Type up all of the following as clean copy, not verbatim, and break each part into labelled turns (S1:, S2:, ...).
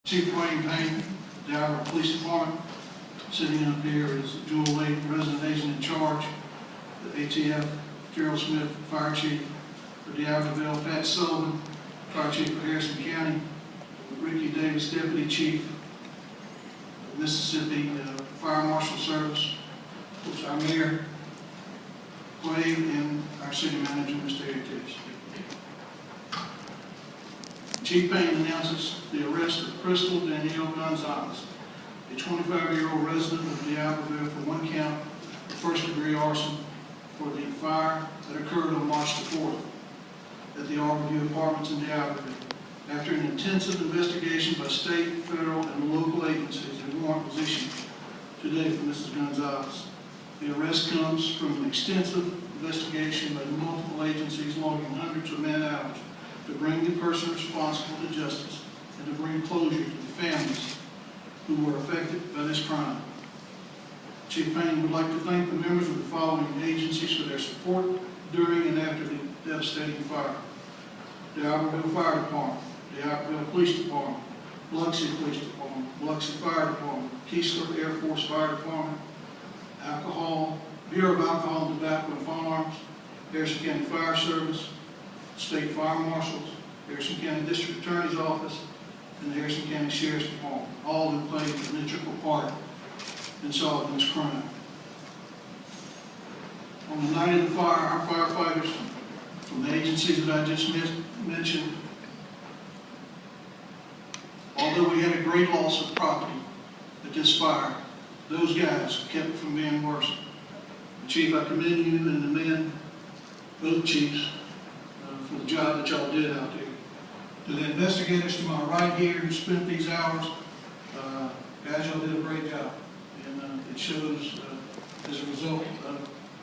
S1: Chief Wayne Payne, the Arbor Police Department. Sitting up here is Jewel Lake, resident agent in charge, the ATF, Gerald Smith, Fire Chief for D'Iberville, Pat Sullivan, Fire Chief for Harrison County, Ricky Davis, Deputy Chief, Mississippi Fire Marshal Service, which our Mayor, Quave, and our City Manager, Mr. Heritage. Chief Payne announces the arrest of Crystal Danielle Gonzalez, a 25-year-old resident of D'Iberville, for one count of first-degree arson for the fire that occurred on March the 4th at the Arbor View Apartments in D'Iberville. After an intensive investigation by state, federal, and local agencies, a warrant was issued today for Mrs. Gonzalez. The arrest comes from an extensive investigation by multiple agencies logging hundreds of man-hours to bring the person responsible to justice and to bring closure to the families who were affected by this crime. Chief Payne would like to thank the members of the following agencies for their support during and after the devastating fire: the Arbor Fire Department, the Arbor Police Department, Biloxi Police Department, Biloxi Fire Department, Keesler Air Force Fire Department, Bureau of Alcohol and Tobacco and Firearms, Harrison County Fire Service, State Fire Marshals, Harrison County District Attorney's Office, and the Harrison County Sheriff's Department, all who played an integral part in solving this crime. On the night of the fire, our firefighters from the agencies that I just mentioned, although we had a great loss of property at this fire, those guys kept it from being worse. Chief, I commend you and the men, both chiefs, for the job that y'all did out there. To the investigators to my right here who spent these hours, guys, y'all did a great job. And it shows as a result of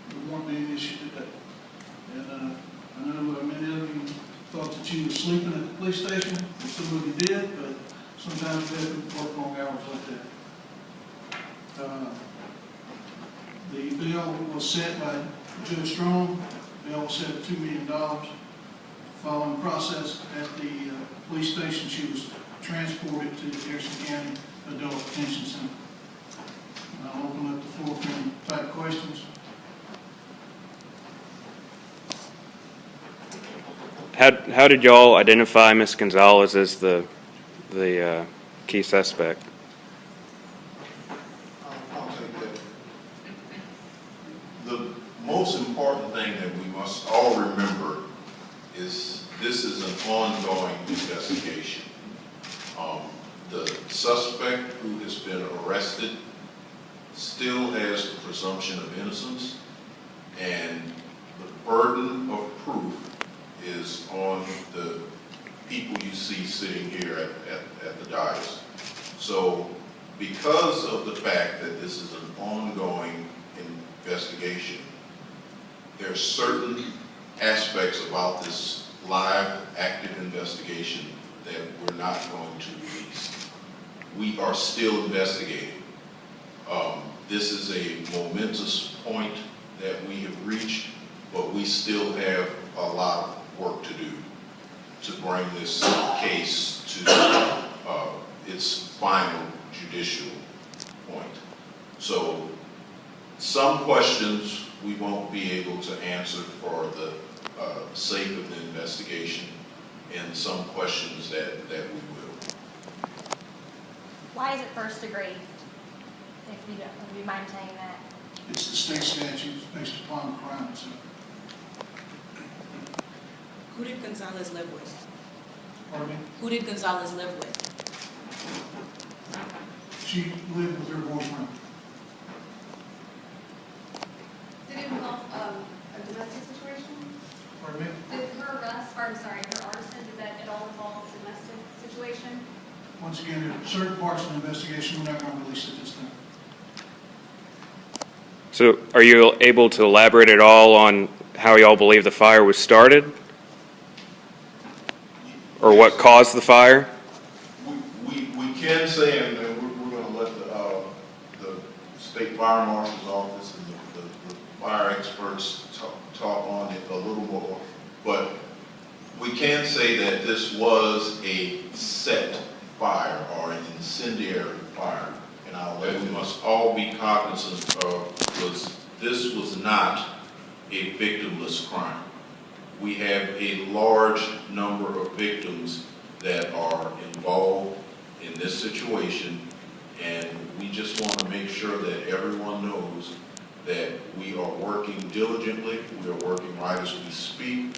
S1: the warrant being issued today. And I know many of you thought that you were sleeping at the police station, and some of you did, but sometimes they have to work long hours like that. The bill was set by Judge Strong. The bill was set at $2 million. Following the process at the police station, she was transported to the Harrison County Adult Detention Center. And I'll open up the floor for any type questions.
S2: How did y'all identify Ms. Gonzalez as the key suspect?
S3: I'll take that. The most important thing that we must all remember is this is an ongoing investigation. The suspect who has been arrested still has the presumption of innocence, and the burden of proof is on the people you see sitting here at the dais. So because of the fact that this is an ongoing investigation, there are certain aspects about this live, active investigation that we're not going to release. We are still investigating. This is a momentous point that we have reached, but we still have a lot of work to do to bring this case to its final judicial point. So some questions we won't be able to answer for the sake of the investigation, and some questions that we will.
S4: Why is it first degree? If you don't, would you mind saying that?
S1: It's the state statutes based upon the crime itself.
S5: Who did Gonzalez live with?
S1: Pardon me?
S5: Who did Gonzalez live with?
S1: She lived with her boyfriend.
S6: Did it involve a domestic situation?
S1: Pardon me?
S6: Did her arrest, or I'm sorry, her arson, did that at all involve a domestic situation?
S1: Once again, there are certain parts of the investigation we're not going to release at this time.
S2: So are you able to elaborate at all on how y'all believe the fire was started? Or what caused the fire?
S3: We can say, and we're going to let the State Fire Marshal's Office and the fire experts talk on it a little more, but we can say that this was a set fire or an incendiary fire. And we must all be cognizant of this was not a victimless crime. We have a large number of victims that are involved in this situation, and we just want to make sure that everyone knows that we are working diligently, we are working right as we speak,